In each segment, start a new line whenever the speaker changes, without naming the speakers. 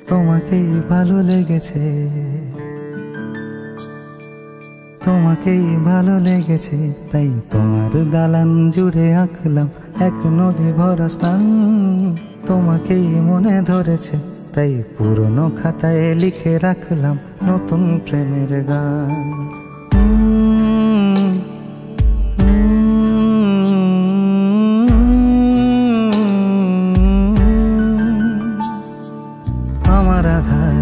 তোমাকেই ভালো লেগেছে, তোমাকেই ভালো লেগেছে, তাই তোমার দালান জুড়ে আঁকলাম এক নদী ভরা স্থান। তোমাকেই মনে ধরেছে, তাই পুরনো খাতায় লিখে রাখলাম নতুন প্রেমের গান। আমার আধার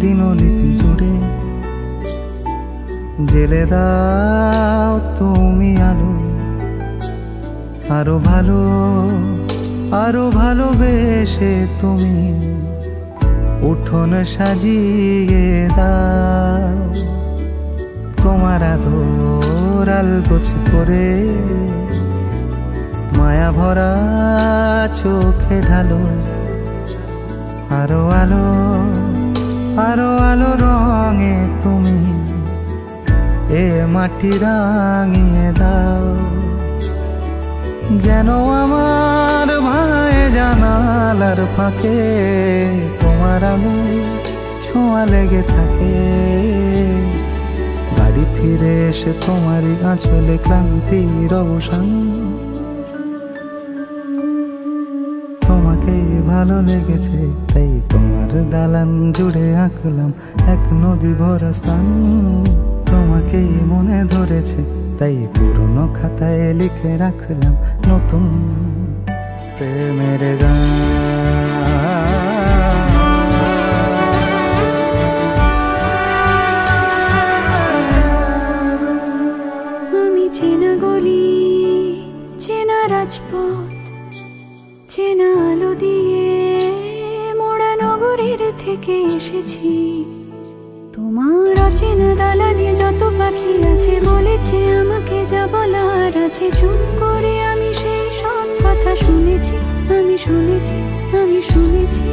দিনলিপি জুড়ে জেলে দাও তুমি আলো, আরো ভালো আরো ভালোবেসে তুমি উঠোন সাজিয়ে দাও। তোমার আদর আলগোছ করে মায়া ভরা চোখে ঢালো, আরো আলো আরো আলো রঙে তুমি এ মাটি রাঙিয়ে দাও। যেন আমার ভাই জানালার ফাঁকে তোমার আলো ছোঁয়া লেগে থাকে। বাড়ি ফিরে এসে তোমারই আঁচলে ক্লান্তির অবসান। তোমাকেই ভালো লেগেছে, তাই তোমার দালান জুড়ে আঁকলাম এক নদী ভরা স্থান। তোমাকেই মনে ধরেছে, তাই পুরনো খাতায় লিখে রাখলাম নতুন প্রেমের গান।
আমি চেনা গলি, চেনা রাজপথ, চেনা আলো দিয়ে মোড়া নগরীর থেকে এসেছি। তোমার অচেনা দালানে যত পাখি আছে বলেছে আমাকে যা বলার আছে। চুপ করে আমি সেই সব কথা শুনেছি, আমি শুনেছি, আমি শুনেছি।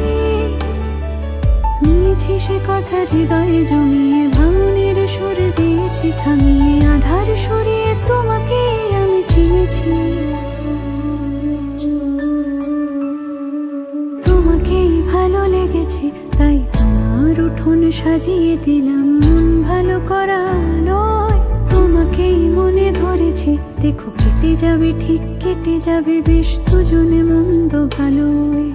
নিয়েছি সে কথা হৃদয়ে জমিয়ে, ভাঙনের সুর দিয়েছি থামিয়ে। আধার সরিয়ে তোমাকে আমি চিনেছি। তোমাকেই ভালো লেগেছে, তাই তোমার উঠোন সাজিয়ে দিলাম মন ভালো করা আলোয়। তোমাকেই মনে ধরেছে, দেখো কেটে যাবে, ঠিক কেটে যাবে বেশ দুজনে মন্দ ভালোই।